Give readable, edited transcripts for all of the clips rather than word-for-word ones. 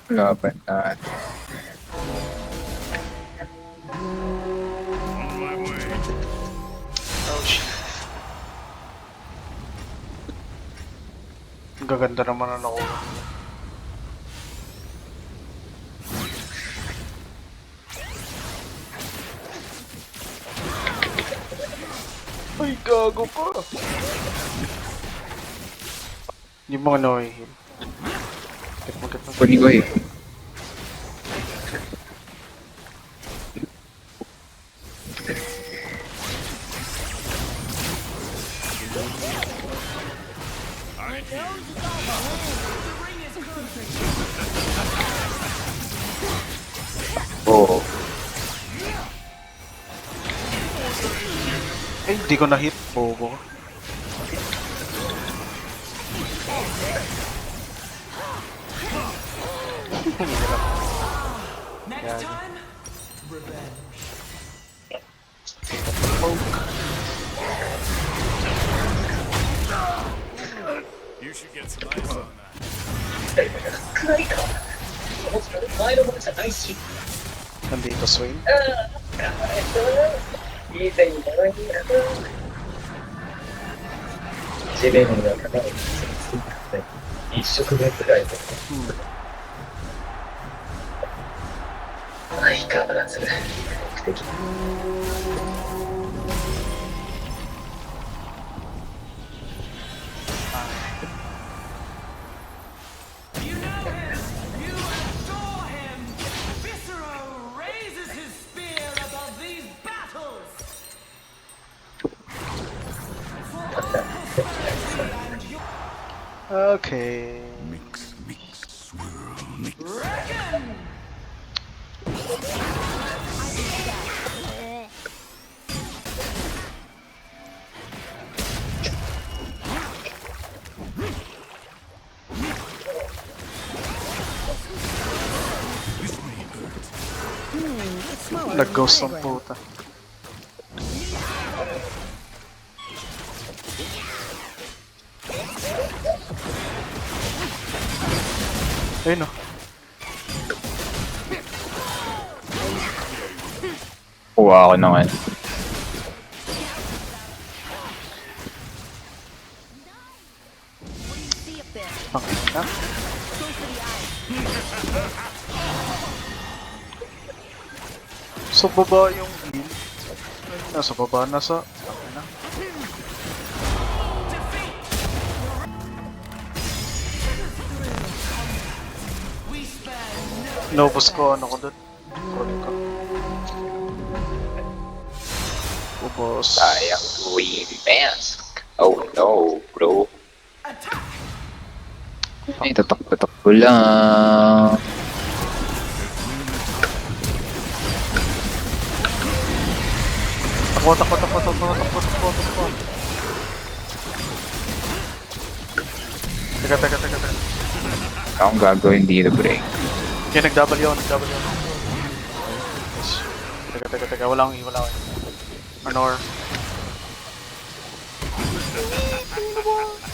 Laban na. Oh shit. Ang gaganda naman ang nakuha. Ay, gago pa! Hindi mo ano i-heal. Get mo. Kunin ko eh. Oo. Ay, hindi ko na-hit. Bobo. Next time, revenge. You should get some ice on that. Nandito, Swain. 地面の中で一食目くらいで相変わらず目的 You know him. You adore him. Viscero raises his spear above these battles. For prosperity and your Okay. Mix, swirl, mix. reckon. Nag-ghost ang puta. Ayun o. Kuha ako naman. Pakita. Sa baba yung heal. Nasa baba, nasa... Okay na. We spare no. Inubos ko, ano ko dun. Kunin ko. Ubos. Sayang green mask. Oh no, bro. Attack. Ay, tatak-tatak ko lang. Takbo. Teka. Akong gagawin dito, pre. Okay, nag-W. Teka. Wala akong Anor.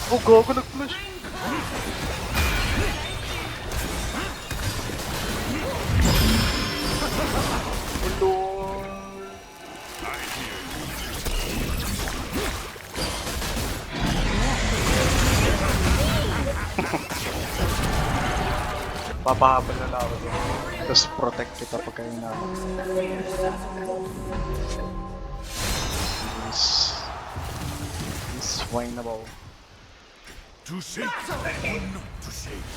Oh, gago, nag-flash. Hello. Papahabol na lang ako dun. Tapos protect kita pagka yung naman. Is wineable. To shake or not to shake.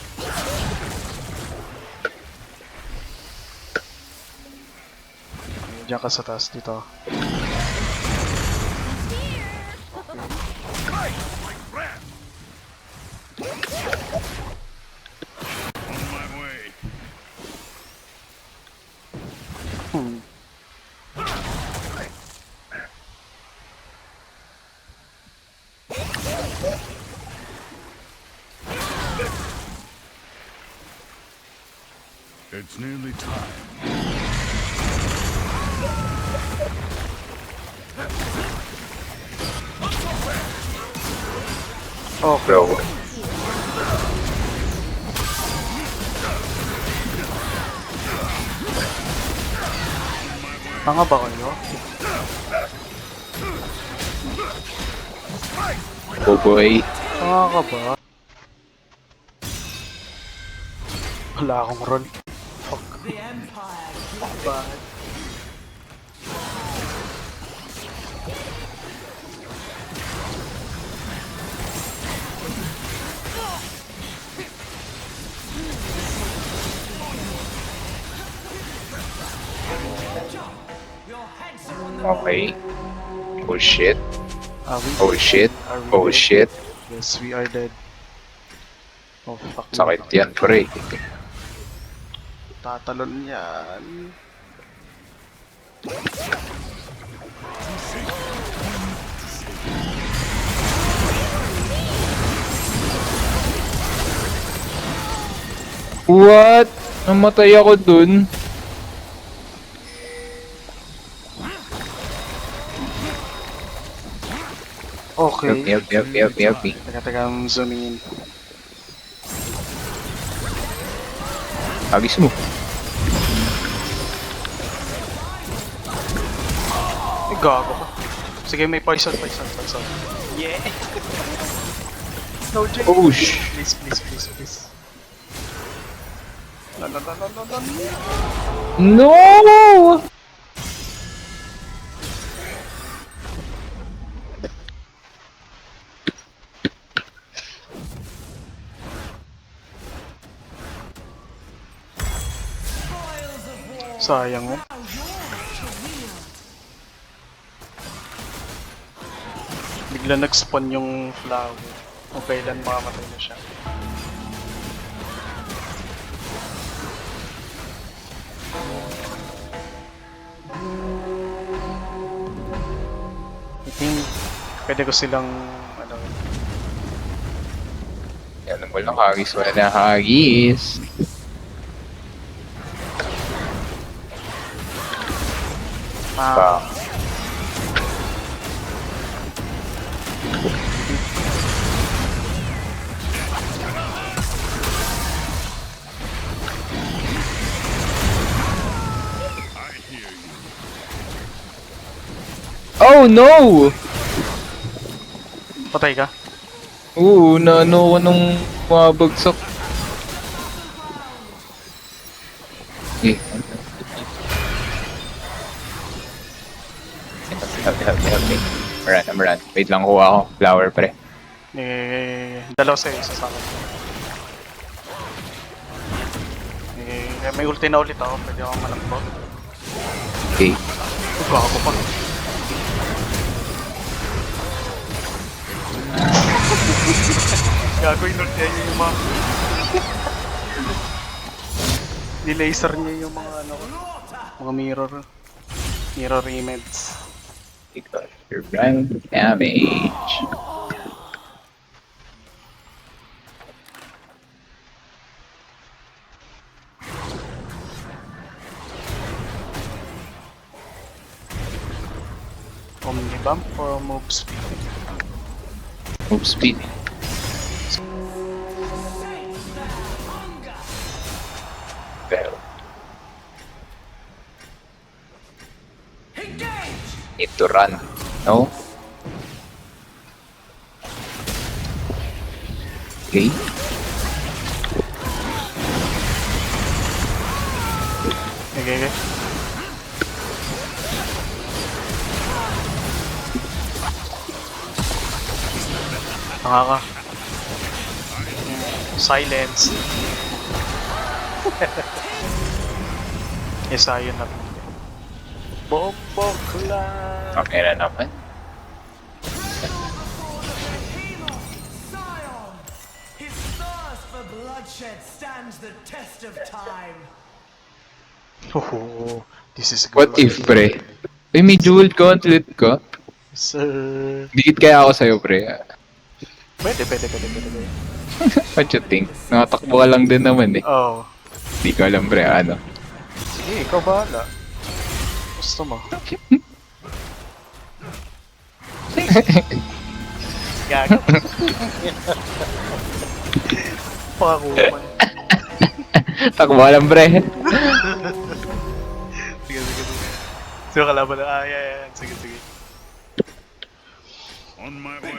Diyan ka sa taas dito. On my way. It's nearly time. Oh, Bro. Tanga ba kayo? Oh boy. Tanga ka ba? Wala akong roll. Fuck. The Empire Bad. your heads are on the Okay. Oh shit. Are we? Oh shit. Are we Oh dead? shit. Yes, we are dead. Oh fuck. Sakit yan, pre. Tatalon yan. What? Namatay ako dun. Okay. Yup. Teka, I'm zooming in. Agis mo. Ay, gago ka. Sige, may poison. Yeah! No, Jake. Oh sh. Please. No. No! Sayang mo. Bigla nag-spawn yung flower. Kung kailan makamatay na siya. I think pwede ko silang ano, Yan, walang hagis. Wala na hagis. ah, I hear you. Oh no! patay ka? Oo, naano ko nung mabagsak. Eh. Help me. I'm run. Wait lang, kuha ako. Flower, pre. Dalawa sa'yo, isa sa akin. May ulti na ulit ako, pwede akong malakbo. Okay. Gago pa. Gago yung ulti niya yung mga... Nilaser niya yung mga ano ko. Mga mirror image. Because your rank damage. Omnibump or move speed? Move speed. Pero, need to run. No? Okay. Okay. Tanga ka. Silence. Yes, ayun na. Bombok lang. Okay na naman. Scion! His thirst for bloodshed stands the test of time. Oh, this is good. What if, pre? Uy, may dual gauntlet ka? Sir. Dikit kaya ako sa'yo, pre. Pwede. What you think? Nakatakbo ka lang din naman eh. Oh. Di ko alam, pre. Ano? Sige, ikaw bahala. Gusto mo. Gago. Pakakuman. Takbo ka lang, pre. Sige. So, kalaban na. Yan. Sige. On my way.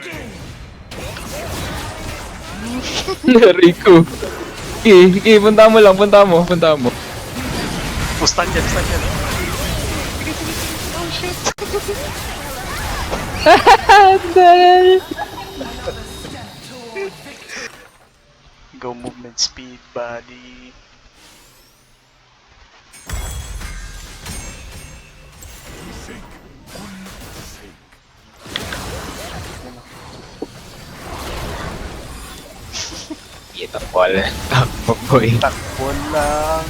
Rico. Okay, punta mo lang, punta mo. Stand yan. Go movement speed, body. Kita pala. Takbo boy. Takbo lang.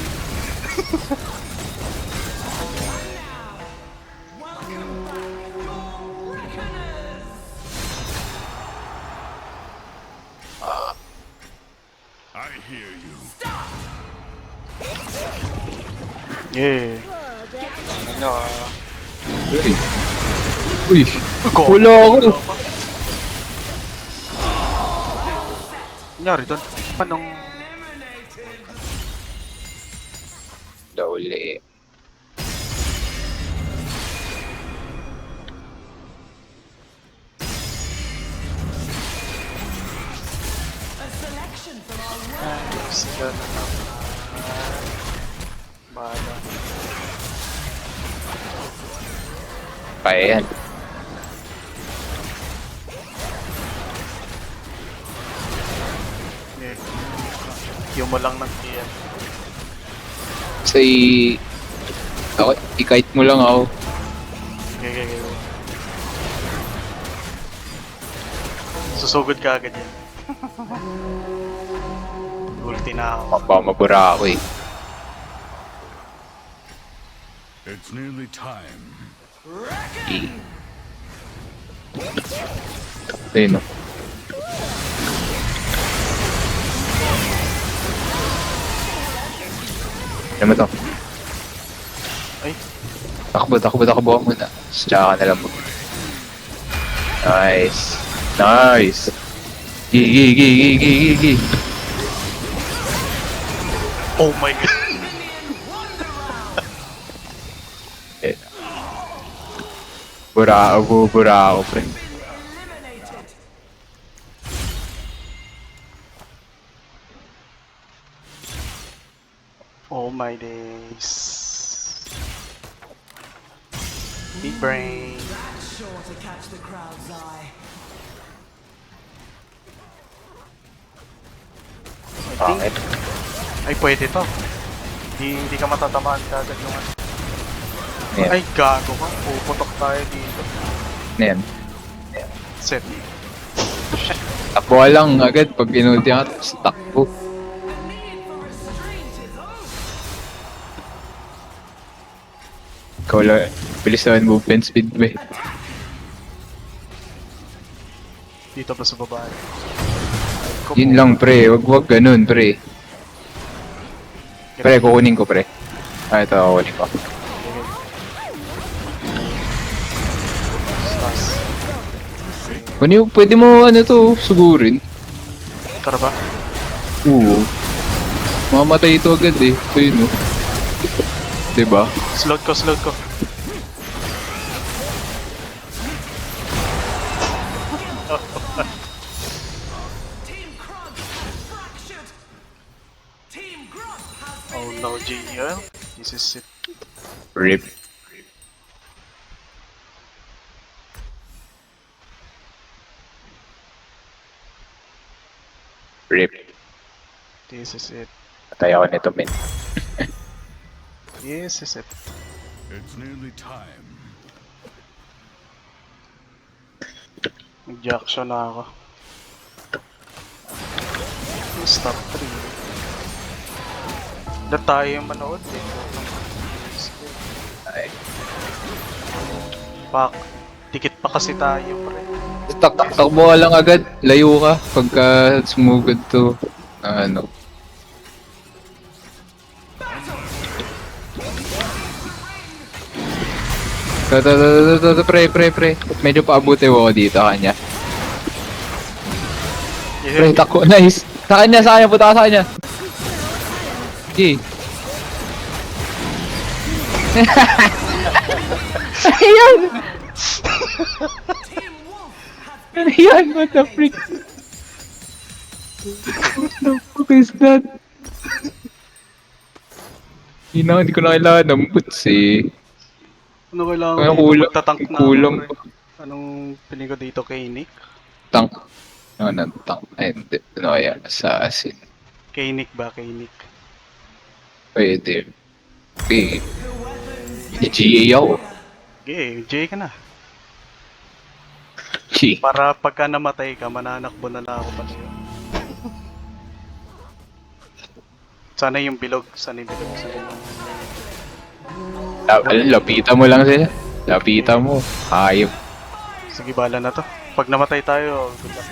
I hear you. Yeah. Ano Uy. Wala ako. nangyari doon? Anong... Dawli. Sila na naman. Bala. Kaya yan. Yung mo lang ng tiyan. Kasi... Ako, i-kite mo lang ako. Okay. Susugod ka agad yan. Ulti na ako. Mabura ako eh. It's nearly time. Ayun o. Ano mo to? Ay, Takbo muna. Tsaka na lang mo. Nice. Gi. oh my god. Bura ako, pre. Oh my days. Big brain. Sure to catch the crowd's eye. Pangit. Ay, pwede to. Hindi ka matatamaan kagad yung ano. Ayan. Ay, gago ka. Puputok tayo dito. Ano yan? Set. Takbo ka lang agad pag inulti ka. Tapos takbo. The need for restraint is over. Ikaw lang. Bilis naman movement speed mo eh. Dito pa sa babae. Yun lang pre. Wag ganun pre. Pre, kukunin ko pre. Ito kukunin ko. Pwede mo ano to, sugurin. Tara ba? Oo. Mamatay ito agad eh. So yun oh. Diba? Slot ko. Team Grunt has fractured. Team Grunt has Oh been no, JL. This is it. Rip. This is it. Patay ako nito men. This is it. It's nearly time. Nag-jackson na ako. Stop 3. Na tayo yung manood eh. Ay. Pak. Dikit pa kasi tayo pre. Takbo ka lang agad. Layo ka pagka sumugod to. Ano. Pre. Medyo paabuti ako dito kanya. Pre, takbo. Nice. Sa kanya. Punta ka sa kanya. Okay. Ayan! Team Wolf has Ano yan? What the freak? What the fuck is that? Hindi ko na kailangan ng boots eh. Ano kailangan Kaya dito? kulang- Magtatank na kulang ako, pre. Anong piling ko dito kay Nick? Tank. Ano ng tank? Ay, hindi. Ano kaya? Assassin. Kay Nick ba? Kay Nick. Pwede. Okay. GA ako. Okay, J ka na. G. Para pagka namatay ka, mananakbo na lang ako pa sa'yo. Sana yung bilog. Sana yung bilog. Sana yung... Lapitan mo lang sila. Lapitan mo. Hayop. Sige, bala na to. Pag namatay tayo, good luck.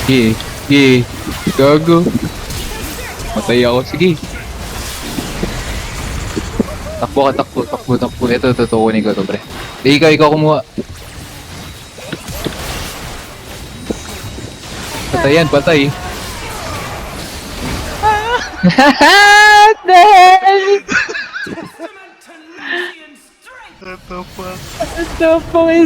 Sige. Sige. Gago. Matay ako. Sige. Takbo ka, takbo. Ito, kunin ko to, pre. Ikaw kumuha. Patay yan, patay. Tenacious strength. What the fuck? What the fuck is